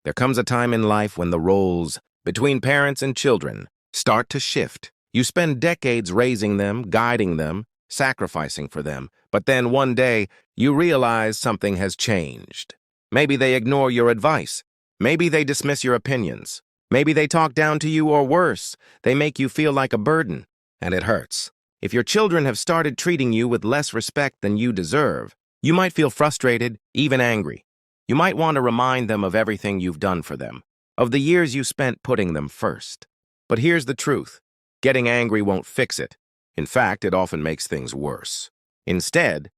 There comes a time in life when the roles between parents and children start to shift. You spend decades raising them, guiding them, sacrificing for them, but then one day you realize something has changed. Maybe they ignore your advice. Maybe they dismiss your opinions. Maybe they talk down to you, or worse, they make you feel like a burden, and it hurts. If your children have started treating you with less respect than you deserve, you might feel frustrated, even angry. You might want to remind them of everything you've done for them, of the years you spent putting them first. But here's the truth. Getting angry won't fix it. In fact, it often makes things worse. Instead,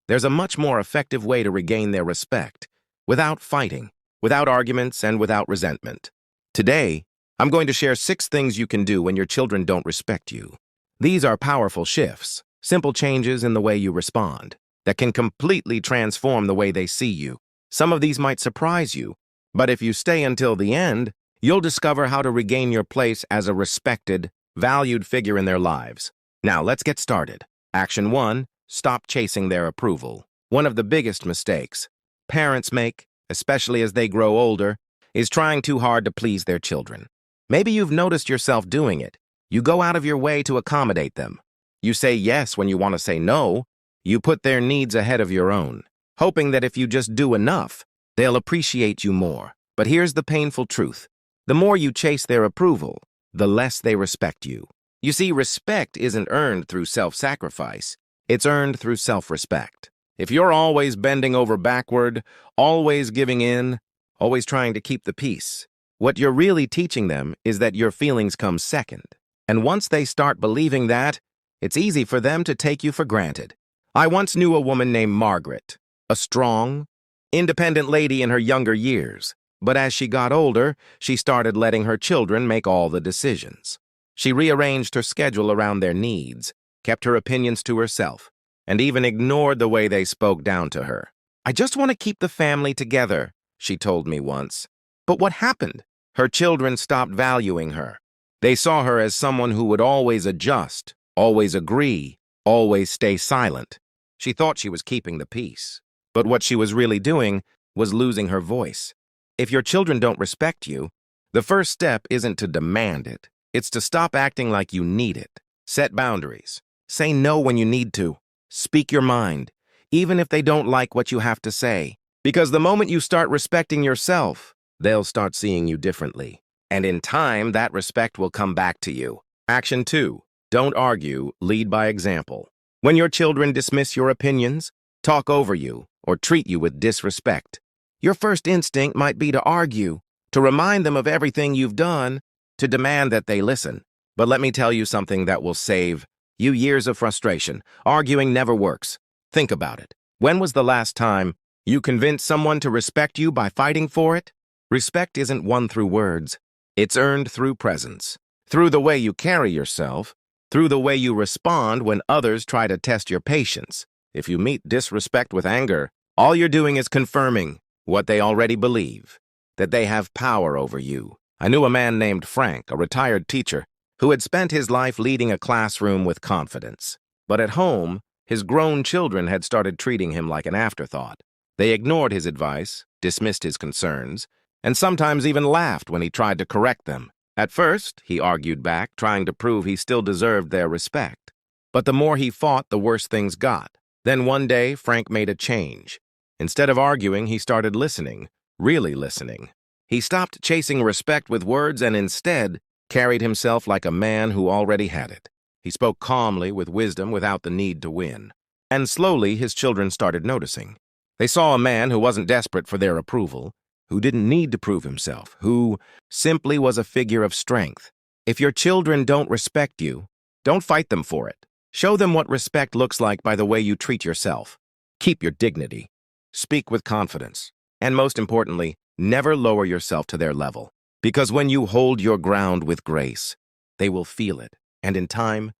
there's a much more effective way to regain their respect, without fighting, without arguments, and without resentment. Today, I'm going to share 6 things you can do when your children don't respect you. These are powerful shifts, simple changes in the way you respond, that can completely transform the way they see you. Some of these might surprise you, but if you stay until the end, you'll discover how to regain your place as a respected, valued figure in their lives. Now, let's get started. Action 1, stop chasing their approval. One of the biggest mistakes parents make, especially as they grow older, is trying too hard to please their children. Maybe you've noticed yourself doing it. You go out of your way to accommodate them. You say yes when you want to say no. You put their needs ahead of your own, hoping that if you just do enough, they'll appreciate you more. But here's the painful truth. The more you chase their approval, the less they respect you. You see, respect isn't earned through self-sacrifice. It's earned through self-respect. If you're always bending over backward, always giving in, always trying to keep the peace, what you're really teaching them is that your feelings come second. And once they start believing that, it's easy for them to take you for granted. I once knew a woman named Margaret, a strong, independent lady in her younger years. But as she got older, she started letting her children make all the decisions. She rearranged her schedule around their needs, kept her opinions to herself, and even ignored the way they spoke down to her. "I just want to keep the family together," she told me once. But what happened? Her children stopped valuing her. They saw her as someone who would always adjust, always agree, always stay silent. She thought she was keeping the peace. But what she was really doing was losing her voice. If your children don't respect you, the first step isn't to demand it. It's to stop acting like you need it. Set boundaries. Say no when you need to. Speak your mind, even if they don't like what you have to say. Because the moment you start respecting yourself, they'll start seeing you differently. And in time, that respect will come back to you. Action 2. Don't argue, lead by example. When your children dismiss your opinions, talk over you, or treat you with disrespect, your first instinct might be to argue, to remind them of everything you've done, to demand that they listen. But let me tell you something that will save you years of frustration. Arguing never works. Think about it. When was the last time you convinced someone to respect you by fighting for it? Respect isn't won through words. It's earned through presence, through the way you carry yourself, through the way you respond when others try to test your patience. If you meet disrespect with anger, all you're doing is confirming what they already believe, that they have power over you. I knew a man named Frank, a retired teacher, who had spent his life leading a classroom with confidence. But at home, his grown children had started treating him like an afterthought. They ignored his advice, dismissed his concerns, and sometimes even laughed when he tried to correct them. At first, he argued back, trying to prove he still deserved their respect. But the more he fought, the worse things got. Then one day, Frank made a change. Instead of arguing, he started listening, really listening. He stopped chasing respect with words and instead carried himself like a man who already had it. He spoke calmly, with wisdom, without the need to win. And slowly, his children started noticing. They saw a man who wasn't desperate for their approval, who didn't need to prove himself, who simply was a figure of strength. If your children don't respect you, don't fight them for it. Show them what respect looks like by the way you treat yourself. Keep your dignity. Speak with confidence. And most importantly, never lower yourself to their level. Because when you hold your ground with grace, they will feel it. And in time,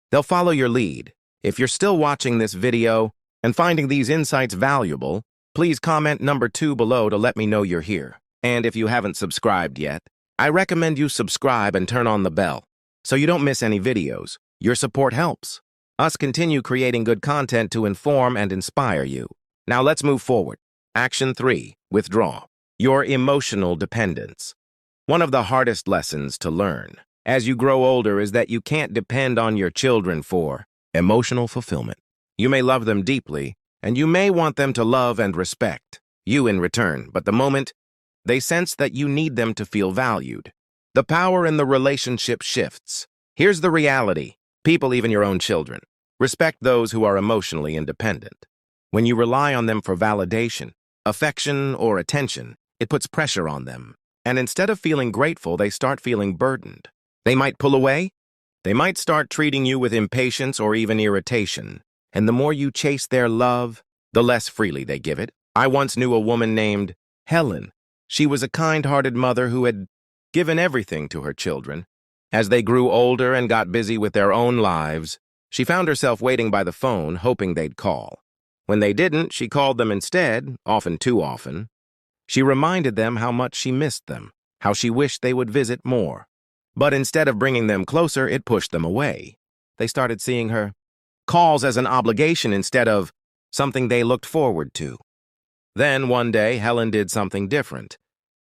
they'll follow your lead. If you're still watching this video and finding these insights valuable, please comment number 2 below to let me know you're here. And if you haven't subscribed yet, I recommend you subscribe and turn on the bell so you don't miss any videos. Your support helps us continue creating good content to inform and inspire you. Now let's move forward. Action 3, withdraw. your emotional dependence. One of the hardest lessons to learn as you grow older is that you can't depend on your children for emotional fulfillment. You may love them deeply, and you may want them to love and respect you in return, but the moment they sense that you need them to feel valued, the power in the relationship shifts. Here's the reality. People, even your own children, respect those who are emotionally independent. When you rely on them for validation, affection, or attention, it puts pressure on them. And instead of feeling grateful, they start feeling burdened. They might pull away. They might start treating you with impatience or even irritation. And the more you chase their love, the less freely they give it. I once knew a woman named Helen. She was a kind-hearted mother who had given everything to her children. As they grew older and got busy with their own lives, she found herself waiting by the phone, hoping they'd call. When they didn't, she called them instead, often too often. She reminded them how much she missed them, how she wished they would visit more. But instead of bringing them closer, it pushed them away. They started seeing her calls as an obligation instead of something they looked forward to. Then, one day, Helen did something different.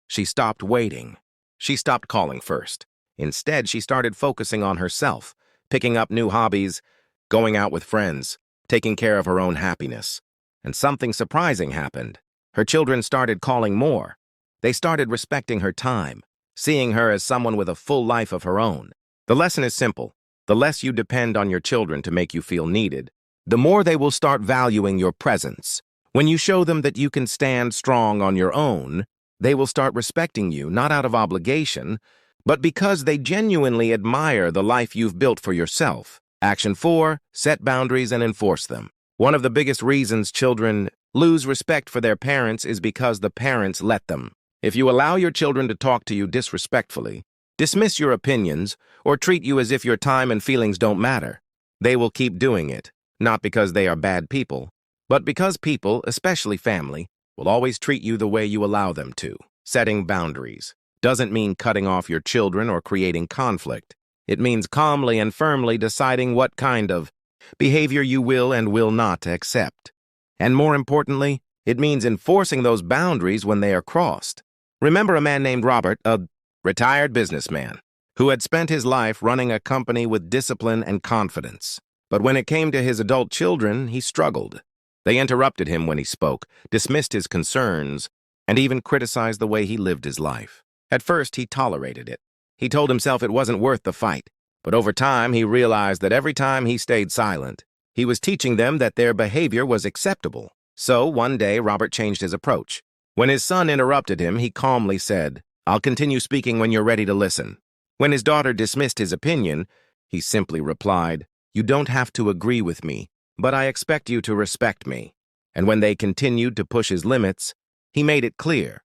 She stopped waiting. She stopped calling first. Instead, she started focusing on herself, picking up new hobbies, going out with friends, taking care of her own happiness. And something surprising happened. Her children started calling more. They started respecting her time, seeing her as someone with a full life of her own. The lesson is simple. The less you depend on your children to make you feel needed, the more they will start valuing your presence. When you show them that you can stand strong on your own, they will start respecting you, not out of obligation, but because they genuinely admire the life you've built for yourself. Action 4, set boundaries and enforce them. One of the biggest reasons children lose respect for their parents is because the parents let them. If you allow your children to talk to you disrespectfully, dismiss your opinions, or treat you as if your time and feelings don't matter, they will keep doing it, not because they are bad people, but because people, especially family, will always treat you the way you allow them to. Setting boundaries doesn't mean cutting off your children or creating conflict. It means calmly and firmly deciding what kind of behavior you will and will not accept. And more importantly, it means enforcing those boundaries when they are crossed. Remember a man named Robert, a retired businessman, who had spent his life running a company with discipline and confidence. But when it came to his adult children, he struggled. They interrupted him when he spoke, dismissed his concerns, and even criticized the way he lived his life. At first, he tolerated it. He told himself it wasn't worth the fight. But over time, he realized that every time he stayed silent, he was teaching them that their behavior was acceptable. So, one day, Robert changed his approach. When his son interrupted him, he calmly said, "I'll continue speaking when you're ready to listen." When his daughter dismissed his opinion, he simply replied, "You don't have to agree with me, but I expect you to respect me." And when they continued to push his limits, he made it clear.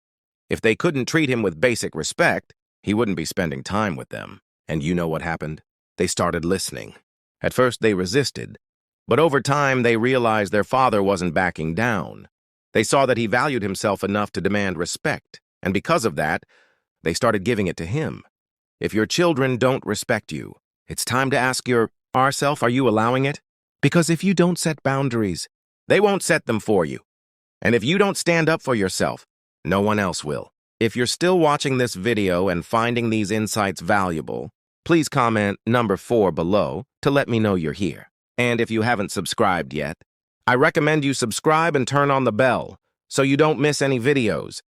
If they couldn't treat him with basic respect, he wouldn't be spending time with them. And you know what happened? They started listening. At first, they resisted, but over time, they realized their father wasn't backing down. They saw that he valued himself enough to demand respect, and because of that, they started giving it to him. If your children don't respect you, it's time to ask yourself, are you allowing it? Because if you don't set boundaries, they won't set them for you. And if you don't stand up for yourself, no one else will. If you're still watching this video and finding these insights valuable, please comment number 4 below to let me know you're here. And if you haven't subscribed yet, I recommend you subscribe and turn on the bell so you don't miss any videos.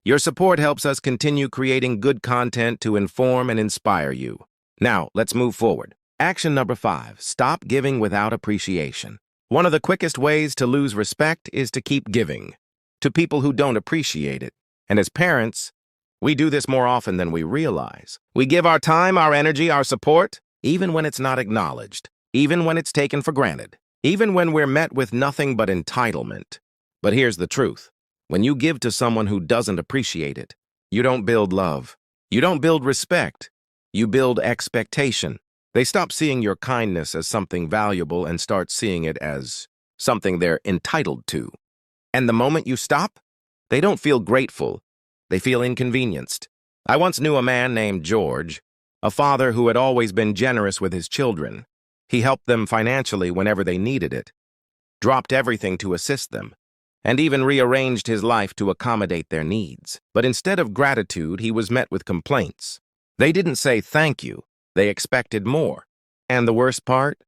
Your support helps us continue creating good content to inform and inspire you. Now, let's move forward. Action number 5, stop giving without appreciation. One of the quickest ways to lose respect is to keep giving to people who don't appreciate it. And as parents, we do this more often than we realize. We give our time, our energy, our support, even when it's not acknowledged, even when it's taken for granted, even when we're met with nothing but entitlement. But here's the truth. When you give to someone who doesn't appreciate it, you don't build love. You don't build respect. You build expectation. They stop seeing your kindness as something valuable and start seeing it as something they're entitled to. And the moment you stop, they don't feel grateful. They feel inconvenienced. I once knew a man named George, a father who had always been generous with his children. He helped them financially whenever they needed it, dropped everything to assist them. and even rearranged his life to accommodate their needs. But instead of gratitude, he was met with complaints. They didn't say thank you. They expected more. And the worst part?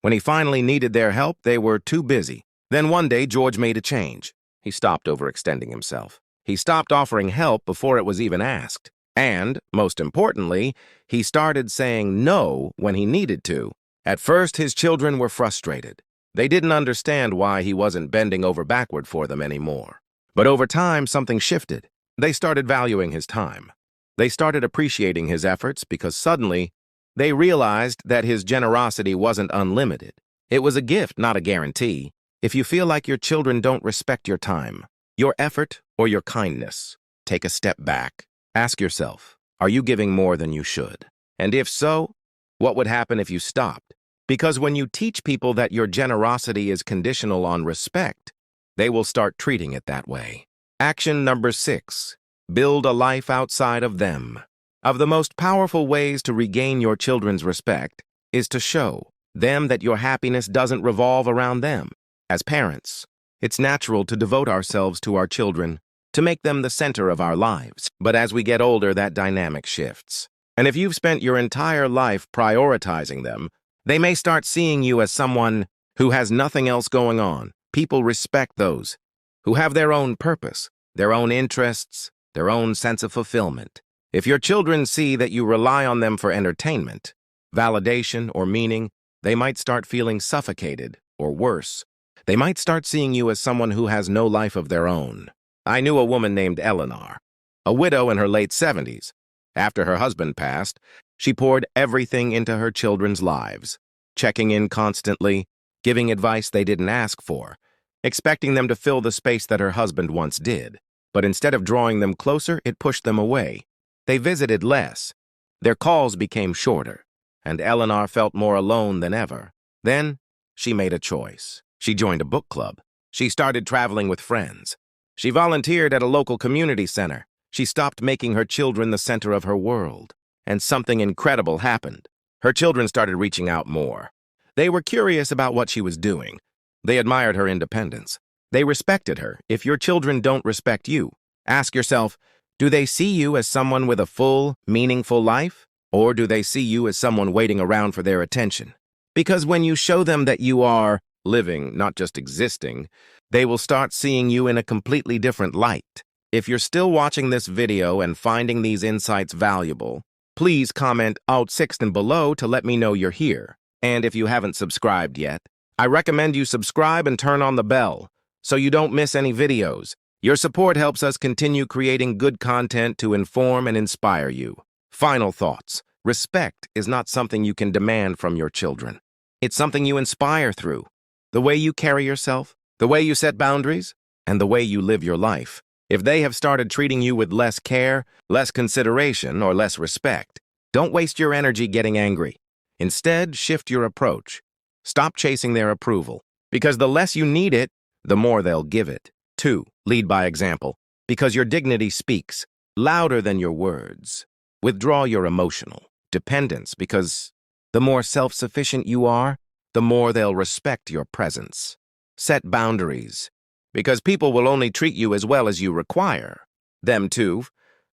When he finally needed their help, they were too busy. Then one day, George made a change. He stopped overextending himself. He stopped offering help before it was even asked. And, most importantly, he started saying no when he needed to. At first, his children were frustrated. They didn't understand why he wasn't bending over backward for them anymore. But over time, something shifted. They started valuing his time. They started appreciating his efforts because suddenly, they realized that his generosity wasn't unlimited. It was a gift, not a guarantee. If you feel like your children don't respect your time, your effort, or your kindness, take a step back. Ask yourself, are you giving more than you should? And if so, what would happen if you stopped? Because when you teach people that your generosity is conditional on respect, they will start treating it that way. Action number 6, build a life outside of them. Of the most powerful ways to regain your children's respect is to show them that your happiness doesn't revolve around them. As parents, it's natural to devote ourselves to our children, to make them the center of our lives. But as we get older, that dynamic shifts. And if you've spent your entire life prioritizing them, they may start seeing you as someone who has nothing else going on. People respect those who have their own purpose, their own interests, their own sense of fulfillment. If your children see that you rely on them for entertainment, validation, or meaning, they might start feeling suffocated, or worse, they might start seeing you as someone who has no life of their own. I knew a woman named Eleanor, a widow in her late 70s. After her husband passed, she poured everything into her children's lives, checking in constantly, giving advice they didn't ask for, expecting them to fill the space that her husband once did. But instead of drawing them closer, it pushed them away. They visited less. Their calls became shorter, and Eleanor felt more alone than ever. Then, she made a choice. She joined a book club. She started traveling with friends. She volunteered at a local community center. She stopped making her children the center of her world. And something incredible happened. Her children started reaching out more. They were curious about what she was doing. They admired her independence. They respected her. If your children don't respect you, ask yourself, do they see you as someone with a full, meaningful life? Or do they see you as someone waiting around for their attention? Because when you show them that you are living, not just existing, they will start seeing you in a completely different light. If you're still watching this video and finding these insights valuable, please comment out 6 and below to let me know you're here. And if you haven't subscribed yet, I recommend you subscribe and turn on the bell so you don't miss any videos. Your support helps us continue creating good content to inform and inspire you. Final thoughts. Respect is not something you can demand from your children. It's something you inspire through. The way you carry yourself, the way you set boundaries, and the way you live your life. If they have started treating you with less care, less consideration, or less respect, don't waste your energy getting angry. Instead, shift your approach. Stop chasing their approval, because the less you need it, the more they'll give it. 2. Lead by example, because your dignity speaks louder than your words. Withdraw your emotional dependence, because the more self-sufficient you are, the more they'll respect your presence. Set boundaries, because people will only treat you as well as you require them to.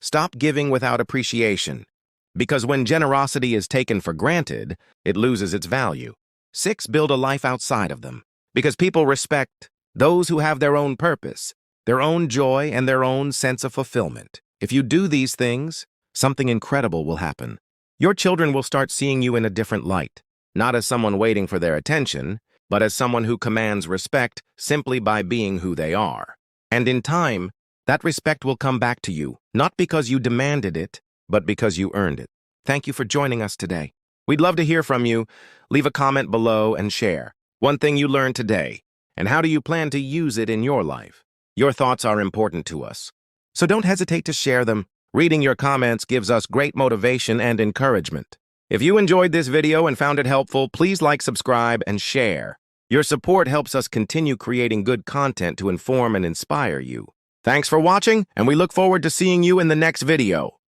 Stop giving without appreciation, because when generosity is taken for granted, it loses its value. 6. Build a life outside of them, because people respect those who have their own purpose, their own joy, and their own sense of fulfillment. If you do these things, something incredible will happen. Your children will start seeing you in a different light, not as someone waiting for their attention, but as someone who commands respect simply by being who they are. And in time, that respect will come back to you, not because you demanded it, but because you earned it. Thank you for joining us today. We'd love to hear from you. Leave a comment below and share one thing you learned today, and how do you plan to use it in your life? Your thoughts are important to us, so don't hesitate to share them. Reading your comments gives us great motivation and encouragement. If you enjoyed this video and found it helpful, please like, subscribe, and share. Your support helps us continue creating good content to inform and inspire you. Thanks for watching, and we look forward to seeing you in the next video.